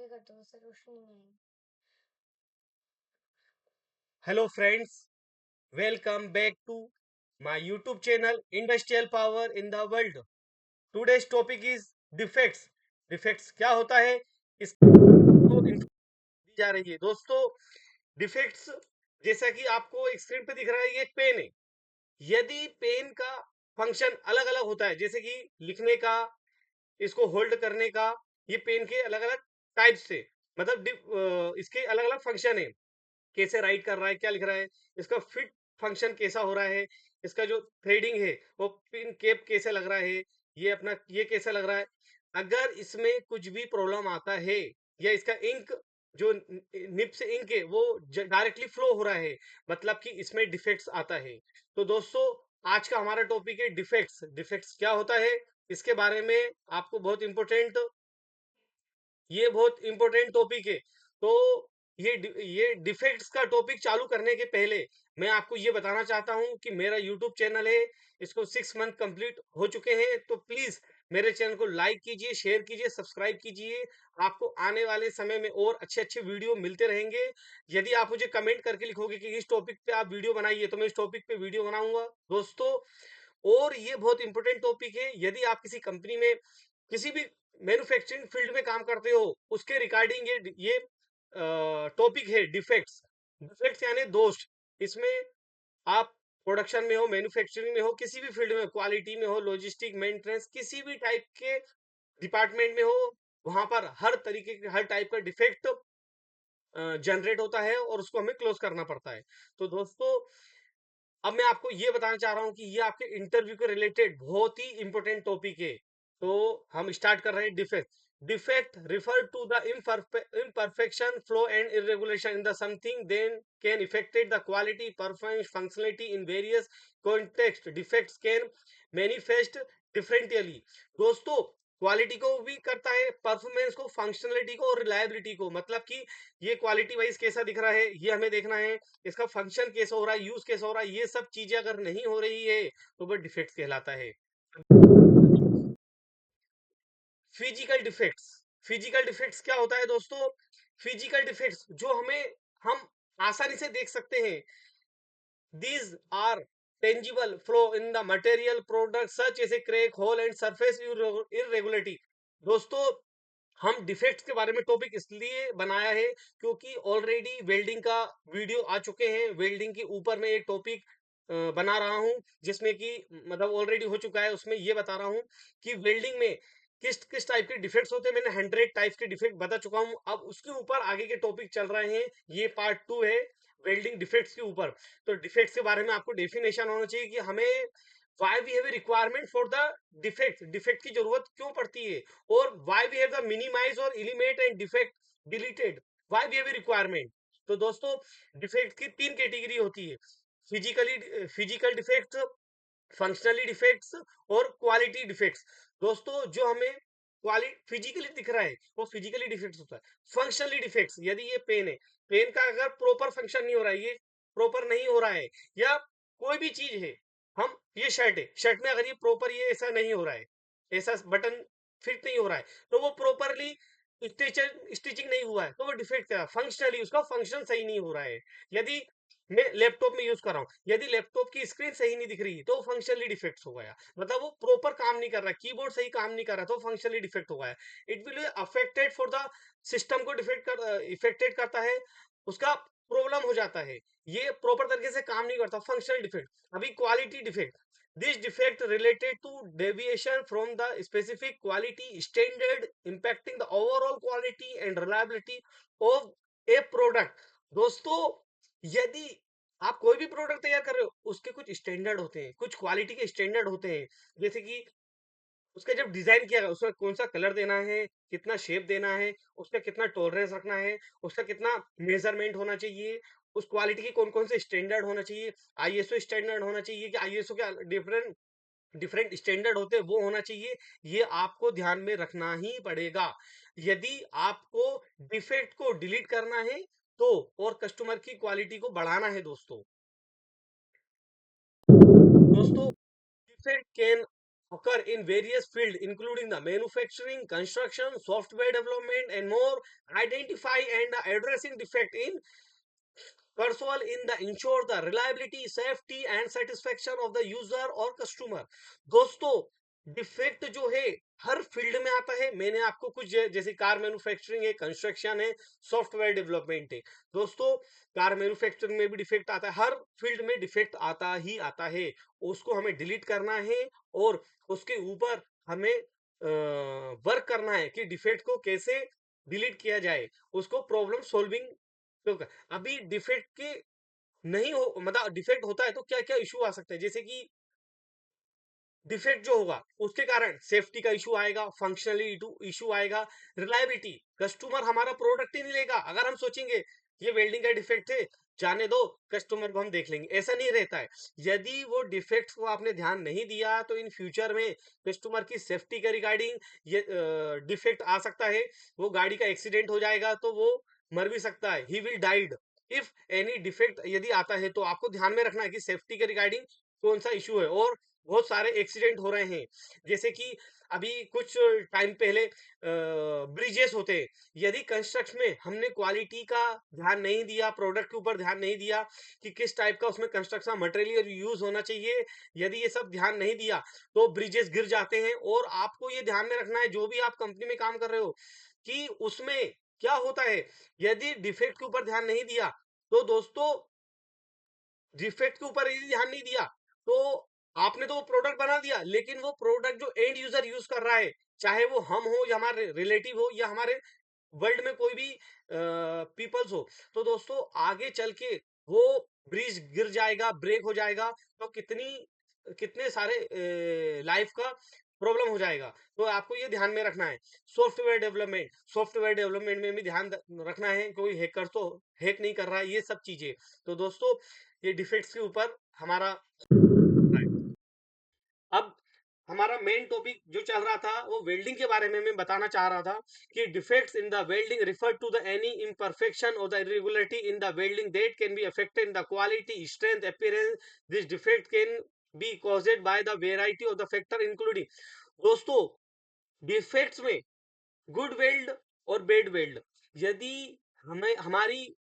आगे कर दो सर, रोशनी नहीं आई। Hello friends, welcome back to my YouTube channel Industrial Power in the World. Today's topic is defects. Defects क्या होता है इसको दी जा रही है दोस्तों। डिफेक्ट्स जैसा कि आपको एक स्क्रीन पे दिख रहा है, ये एक पेन है। यदि पेन का फंक्शन अलग अलग होता है, जैसे कि लिखने का, इसको होल्ड करने का, ये पेन के अलग अलग टाइप्स से मतलब इसके अलग अलग फंक्शन है। कैसे राइट कर रहा है, क्या लिख रहा है, इसका फिट फंक्शन कैसा हो रहा है, इसका जो थ्रेडिंग है वो पिन केप कैसे लग रहा है, ये अपना ये कैसा लग रहा है। अगर इसमें कुछ भी प्रॉब्लम आता है या इसका इंक जो निप से इंक है वो डायरेक्टली फ्लो हो रहा है, मतलब कि इसमें डिफेक्ट्स आता है। तो दोस्तों, आज का हमारा टॉपिक है डिफेक्ट्स। डिफेक्ट्स क्या होता है, इसके बारे में आपको बहुत इंपॉर्टेंट टॉपिक है। तो ये डिफेक्ट्स का टॉपिक चालू करने के पहले मैं आपको ये बताना चाहता हूं कि मेरा यूट्यूब चैनल है, इसको 6 मंथ कंप्लीट हो चुके हैं। तो प्लीज मेरे चैनल को लाइक कीजिए, शेयर कीजिए, सब्सक्राइब कीजिए। आपको आने वाले समय में और अच्छे अच्छे वीडियो मिलते रहेंगे। यदि आप मुझे कमेंट करके लिखोगे कि इस टॉपिक पे आप वीडियो बनाइए, तो मैं इस टॉपिक पे वीडियो बनाऊंगा दोस्तों। और ये बहुत इंपॉर्टेंट टॉपिक है। यदि आप किसी कंपनी में, किसी भी मैन्युफैक्चरिंग फील्ड में काम करते हो, उसके रिगार्डिंग ये टॉपिक है डिफेक्ट्स। डिफेक्ट्स यानी दोष। इसमें आप प्रोडक्शन में हो, मैन्युफैक्चरिंग में हो, किसी भी फील्ड में, क्वालिटी में हो, लॉजिस्टिक, मेंटेनेंस, किसी भी टाइप के डिपार्टमेंट में हो, वहां पर हर तरीके के, हर टाइप का डिफेक्ट जनरेट होता है और उसको हमें क्लोज करना पड़ता है। तो दोस्तों, अब मैं आपको ये बताना चाह रहा हूं कि ये आपके इंटरव्यू के रिलेटेड बहुत ही इंपॉर्टेंट टॉपिक है। तो हम स्टार्ट कर रहे हैं। Defect. Defect refer to the imperfection, flaw and irregularity in the something then can affect the quality, performance, functionality in various context. Defects can manifest differently. दोस्तों, quality को भी करता है, परफॉर्मेंस को, फंक्शनलिटी को और रिलायबिलिटी को। मतलब कि ये क्वालिटी वाइज कैसा दिख रहा है ये हमें देखना है, इसका फंक्शन कैसा हो रहा है, यूज कैसा हो रहा है, ये सब चीजें अगर नहीं हो रही है तो वो डिफेक्ट कहलाता है। Physical defects. फिजिकल डिफेक्ट्स क्या होता है दोस्तों? फिजिकल डिफेक्ट्स जो हम आसानी से देख सकते हैं। These are tangible flaw in the material product such as a crack, hole and surface irregularity. दोस्तों, हम डिफेक्ट्स के बारे में टॉपिक इसलिए बनाया है क्योंकि ऑलरेडी वेल्डिंग का वीडियो आ चुके हैं। वेल्डिंग के ऊपर मैं एक टॉपिक बना रहा हूं, जिसमें कि मतलब ऑलरेडी हो चुका है। उसमें ये बता रहा हूं कि वेल्डिंग में किस किस टाइप के डिफेक्ट्स होते हैं। मैंने 100 टाइप्स के डिफेक्ट बता चुका हूं। अब उसके ऊपर आगे के टॉपिक चल रहे हैं। ये पार्ट 2 है वेल्डिंग डिफेक्ट्स के ऊपर। तो डिफेक्ट्स के बारे में आपको डेफिनेशन होना चाहिए कि हमें why we have a requirement for the defect, defect की जरूरत क्यों पड़ती है, और why we have the minimize और eliminate and defect deleted, why we have a requirement। तो दोस्तों, डिफेक्ट की 3 कैटेगरी होती है। फिजिकल डिफेक्ट, फंक्शनली डिफेक्ट्स और क्वालिटी डिफेक्ट्स। दोस्तों, जो हमें क्वालिटी फिजिकली दिख रहा है वो फिजिकली डिफेक्ट्स होता है। फंक्शनली डिफेक्ट्स, यदि ये पेन है, पेन का अगर प्रॉपर फंक्शन नहीं हो रहा है, ये प्रॉपर नहीं हो रहा है, या कोई भी चीज है, हम ये शर्ट है, शर्ट में अगर ये प्रॉपर ये ऐसा नहीं हो रहा है, ऐसा बटन फिट नहीं हो रहा है, तो वो प्रॉपरली स्टिचिंग नहीं हुआ है, तो वो डिफेक्ट है। फंक्शनली उसका फंक्शन सही नहीं हो रहा है। यदि मैं लैपटॉप में यूज कर रहा हूँ, यदि लैपटॉप की स्क्रीन सही नहीं दिख रही तो फंक्शनली डिफेक्ट हो गया, मतलब वो प्रॉपर काम नहीं कर रहा, कीबोर्ड सही काम नहीं कर रहा, तो फंक्शनली डिफेक्ट हो गया। It will affected for the system को इफेक्टेड करता है, उसका प्रॉब्लम हो जाता है, ये प्रॉपर तरीके से काम नहीं करता, फंक्शनल डिफेक्ट। अभी quality defect. This defect related to deviation from the specific quality standard impacting the overall quality and reliability of a product. दोस्तों, यदि आप कोई भी प्रोडक्ट तैयार कर रहे हो, उसके कुछ स्टैंडर्ड होते हैं, कुछ क्वालिटी के स्टैंडर्ड होते हैं। जैसे कि उसका जब डिजाइन किया गया, उसमें कौन सा कलर देना है, कितना शेप देना है, उसका कितना टॉलरेंस रखना है, उसका कितना मेजरमेंट होना चाहिए, उस क्वालिटी की कौन कौन से स्टैंडर्ड होना चाहिए। आईएसओ स्टैंडर्ड होना चाहिए कि आईएसओ के डिफरेंट डिफरेंट स्टैंडर्ड होते हैं, वो होना चाहिए। ये आपको ध्यान में रखना ही पड़ेगा यदि आपको डिफेक्ट को डिलीट करना है तो, और कस्टमर की क्वालिटी को बढ़ाना है दोस्तों। Defect can occur in various fields including the manufacturing, construction, software development and more. Identify and addressing defect in Persual in the ensure the reliability, safety and satisfaction of the user और customer. दोस्तों defect जो है हर field में आता है. मैंने आपको कुछ जैसे कार मैन्युफैक्चरिंग है, कंस्ट्रक्शन है, सॉफ्टवेयर डेवलपमेंट है. दोस्तों कार मैन्युफैक्चरिंग में भी डिफेक्ट आता है, हर फील्ड में डिफेक्ट आता ही आता है. उसको हमें डिलीट करना है और उसके ऊपर हमें वर्क करना है कि डिफेक्ट को कैसे डिलीट किया जाए, उसको प्रॉब्लम सोल्विंग. तो अभी डिफेक्ट के नहीं हो, मतलब डिफेक्ट होता है तो क्या क्या इशू आ सकता है, जैसे कि डिफेक्ट जो होगा उसके कारण सेफ्टी का इशू आएगा, फंक्शनली इशू आएगा, रिलायबिलिटी, कस्टमर हमारा प्रोडक्ट ही नहीं लेगा. अगर हम सोचेंगे ये वेल्डिंग का डिफेक्ट है, जाने दो, कस्टमर को हम देख लेंगे, ऐसा नहीं रहता है. यदि वो डिफेक्ट को आपने ध्यान नहीं दिया तो इन फ्यूचर में कस्टमर की सेफ्टी के रिगार्डिंग ये डिफेक्ट आ सकता है. वो गाड़ी का एक्सीडेंट हो जाएगा तो वो मर भी सकता है, he will died if any defect यदि आता है. तो आपको ध्यान में रखना है कि सेफ्टी के रिगार्डिंग कौन सा इशू है. और बहुत सारे एक्सीडेंट हो रहे हैं, जैसे कि अभी कुछ टाइम पहले ब्रिजेस होते हैं. यदि कंस्ट्रक्शन में हमने क्वालिटी का ध्यान नहीं दिया, प्रोडक्ट के ऊपर ध्यान नहीं दिया कि किस टाइप का उसमें कंस्ट्रक्शन मटेरियल यूज होना चाहिए, यदि ये सब ध्यान नहीं दिया तो ब्रिजेस गिर जाते हैं. और आपको ये ध्यान में रखना है, जो भी आप कंपनी में काम कर रहे हो, कि उसमें क्या होता है. यदि डिफेक्ट के ऊपर ध्यान नहीं दिया तो दोस्तों, डिफेक्ट के ऊपर यदि ध्यान नहीं दिया तो आपने तो वो प्रोडक्ट बना दिया, लेकिन वो प्रोडक्ट जो एंड यूजर यूज कर रहा है, चाहे वो हम हो या हमारे रिलेटिव हो या हमारे वर्ल्ड में कोई भी पीपल्स हो, तो दोस्तों आगे चल के वो ब्रिज गिर जाएगा, ब्रेक हो जाएगा, तो कितने सारे लाइफ का प्रॉब्लम हो जाएगा. तो आपको ये ध्यान में रखना है. सॉफ्टवेयर डेवलपमेंट में भी ध्यान रखना है, कोई हैकर तो हैक नहीं कर रहा है, ये सब चीजें. तो दोस्तों ये डिफेक्ट्स के ऊपर हमारा. अब हमारा मेन टॉपिक जो चल रहा था वो वेल्डिंग के बारे में मैं बताना चाह रहा था कि defects in the welding refer to the any imperfection और the irregularity in the welding that can be affected in the quality, strength, appearance. This defect can be caused by the variety of the factor including. दोस्तों defects में good weld और bad weld, यदि हमें हमारी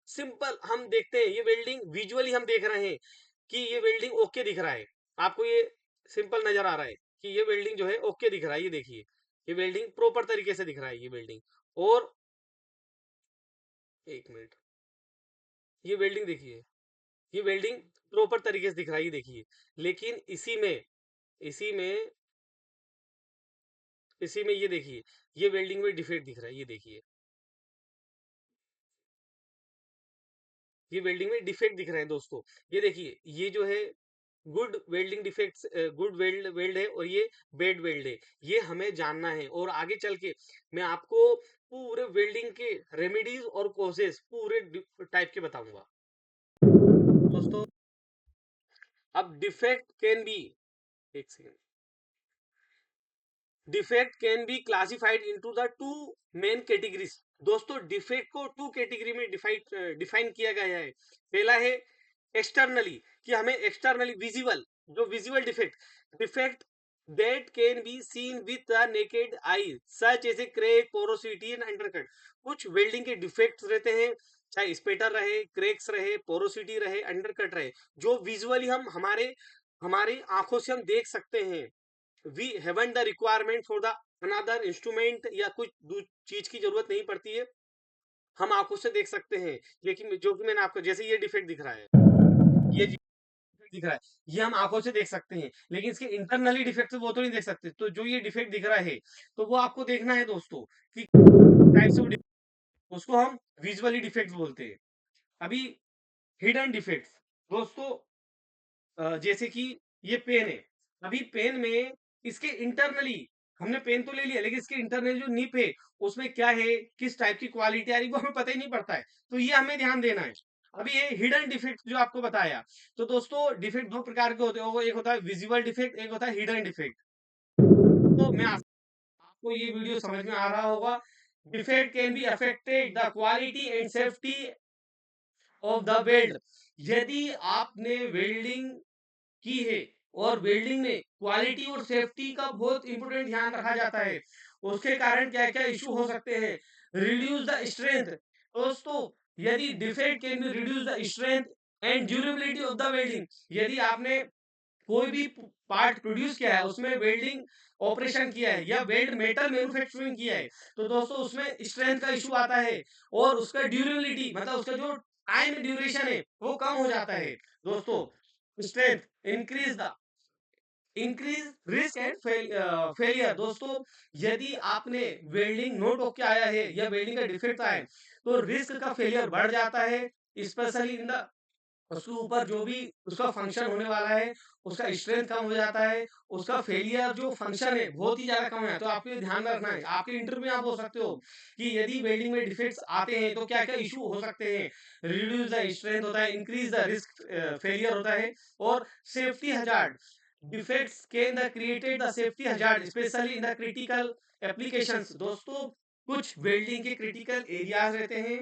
simple हम देखते हैं, ये वेल्डिंग विजुअली हम देख रहे हैं कि ये वेल्डिंग ओके दिख रहा है, आपको ये सिंपल नजर आ रहा है कि ये वेल्डिंग जो है ओके दिख रहा है. ये देखिए, ये वेल्डिंग प्रॉपर तरीके से दिख रहा है, ये वेल्डिंग. और एक मिनट, ये वेल्डिंग देखिए, ये वेल्डिंग प्रॉपर तरीके से दिख रहा है, ये देखिए. लेकिन इसी में ये देखिए, ये वेल्डिंग में डिफेक्ट दिख रहा है, ये देखिए, ये वेल्डिंग में डिफेक्ट दिख रहे हैं दोस्तों. ये देखिए, ये जो है good welding defects, good weld है और ये बैड वेल्ड है. ये हमें जानना है और आगे चल के मैं आपको पूरे वेल्डिंग के रेमेडीज और कॉजेस पूरे टाइप के बताऊंगा दोस्तों. अब डिफेक्ट कैन बी, एक second, defect can be classified into the two main categories. दोस्तों डिफेक्ट को टू कैटेगरी में डिफाइन किया गया है. पहला है एक्सटर्नली, कि हमें एक्सटर्नली विजिबल, जो visible defect that can be seen with the naked eye such as a crack, porosity and undercut. कुछ वेल्डिंग के डिफेक्ट्स रहते हैं, चाहे स्पेटर रहे, क्रैक्स रहे, पोरोसिटी रहे, अंडरकट रहे, जो विजुअली हम हमारी आंखों से हम देख सकते हैं. We haven't the requirement for the another instrument, या कुछ चीज की जरूरत नहीं पड़ती है, हम आंखों से देख सकते हैं. लेकिन जो कि मैंने आपको, जैसे ये डिफेक्ट दिख रहा है, ये दिख रहा है, ये हम आंखों से देख सकते हैं, लेकिन इसके इंटरनली डिफेक्ट वो तो नहीं देख सकते. तो जो ये डिफेक्ट दिख रहा है तो वो आपको देखना है दोस्तों कि टाइप से उसको हम विजुअली डिफेक्ट्स बोलते हैं. अभी हिडन डिफेक्ट्स दोस्तों, जैसे कि ये पेन है, अभी पेन में इसके इंटरनली, हमने पेन तो ले लिया लेकिन इसके इंटरनल जो निप है उसमें क्या है, किस टाइप की क्वालिटी आ रही है, वो हमें पता ही नहीं पड़ता है. तो ये हमें ध्यान देना है. अभी ये हिडन डिफेक्ट जो आपको बताया, तो दोस्तों डिफेक्ट दो प्रकार के होते हैं, एक होता है विजिबल डिफेक्ट, एक होता है हिडन डिफेक्ट. तो मैं आपको ये वीडियो समझ में आ रहा होगा. Defect can be affected the quality and safety of the weld. यदि आपने वेल्डिंग की है और वेल्डिंग में क्वालिटी और सेफ्टी का बहुत इंपॉर्टेंट ध्यान रखा जाता है। उसके कारण क्या क्या इशू हो सकते हैं? Reduce the strength. दोस्तों, यदि defect can be reduce the strength and durability of the welding. यदि आपने कोई भी पार्ट प्रोड्यूस किया है, उसमें वेल्डिंग ऑपरेशन किया है या वेल्ड मेटल मैन्युफैक्चरिंग किया है, तो दोस्तों उसमें स्ट्रेंथ का इशू आता है और उसका ड्यूरेबिलिटी मतलब उसका जो टाइम ड्यूरेशन है वो कम हो जाता है। दोस्तों, strength increase the increase risk and failure. दोस्तों, यदि आपने वेल्डिंग नोट होके आया है या वेल्डिंग का डिफेक्ट आया है, तो रिस्क का फेलियर बढ़ जाता है, स्पेशली इन द उसके ऊपर जो भी उसका फंक्शन होने वाला है, उसका स्ट्रेंथ कम हो जाता है, उसका फेलियर जो फंक्शन है बहुत ही ज़्यादा कम है। तो आपको ये ध्यान रखना है, आपके इंटरव्यू में आप हो सकते हो कि यदि वेल्डिंग में डिफेक्ट्स आते हैं तो क्या-क्या इश्यू हो सकते हैं। रिड्यूस द स्ट्रेंथ होता है, इंक्रीज द रिस्क फेलियर होता है और safety hazard. Defects can the created the safety hazard specially in the critical applications. दोस्तों, कुछ वेल्डिंग के क्रिटिकल एरियाज रहते हैं।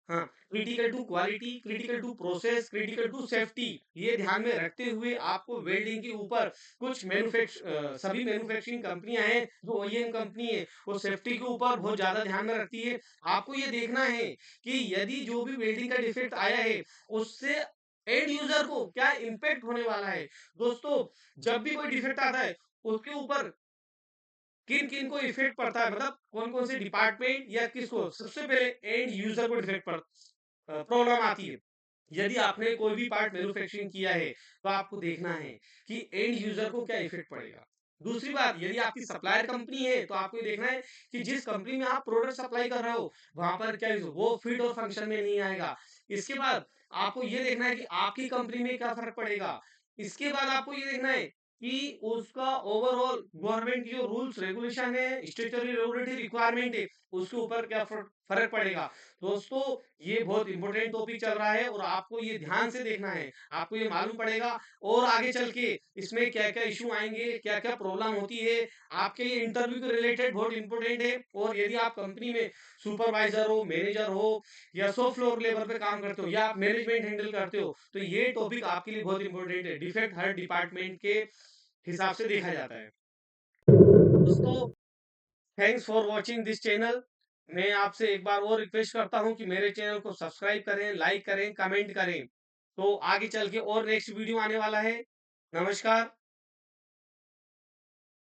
हाँ, critical to quality, critical to process, critical to safety, ये ध्यान में रखते हुए आपको वेल्डिंग के ऊपर कुछ सभी मैन्युफैक्चरिंग कंपनियां हैं जो ओईएम कंपनी है, वो सेफ्टी के ऊपर बहुत ज्यादा ध्यान में रखती है। आपको ये देखना है कि यदि जो भी वेल्डिंग का डिफेक्ट आया है उससे एंड यूजर को क्या इम्पेक्ट होने वाला है। दोस्तों, जब भी कोई डिफेक्ट आता है उसके ऊपर किन किन को इफेक्ट पड़ता है, मतलब कौन कौन से डिपार्टमेंट या किसको, सबसे पहले एंड यूजर को डिफेक्ट प्रॉब्लम आती है। यदि आपने कोई भी पार्ट मैन्युफैक्चरिंग किया है तो आपको देखना है कि एंड यूजर को क्या इफेक्ट पड़ेगा। दूसरी बात, यदि आपकी सप्लायर कंपनी है तो आपको ये देखना है कि जिस कंपनी में आप प्रोडक्ट सप्लाई कर रहे हो वहां पर क्या वो फिट और फंक्शन में नहीं आएगा। इसके बाद आपको ये देखना है कि आपकी कंपनी में क्या फर्क पड़ेगा। इसके बाद आपको ये देखना है कि उसका ओवरऑल गवर्नमेंट की जो रूल्स रेगुलेशन है, स्टेचुटरी रेगुलेटरी रिक्वायरमेंट है, उसके ऊपर क्या फर्क पड़ेगा। दोस्तों, ये बहुत इंपॉर्टेंट टॉपिक चल रहा है और आपको ये ध्यान से देखना है, आपको ये मालूम पड़ेगा और आगे चल के इसमें क्या क्या इशू आएंगे, क्या क्या प्रॉब्लम होती है। आपके ये इंटरव्यू के रिलेटेड बहुत इंपॉर्टेंट है। और यदि आप कंपनी में सुपरवाइजर हो, मैनेजर हो या शो फ्लोर लेवल पे काम करते हो या आप मैनेजमेंट हैंडल करते हो, तो ये टॉपिक आपके लिए बहुत इंपॉर्टेंट है। डिफेक्ट हर डिपार्टमेंट के हिसाब से देखा जाता है। दोस्तों, thanks for watching this channel. मैं आपसे एक बार और रिक्वेस्ट करता हूं कि मेरे चैनल को सब्सक्राइब करें, लाइक करें, कमेंट करें। तो आगे चल के और नेक्स्ट वीडियो आने वाला है। नमस्कार।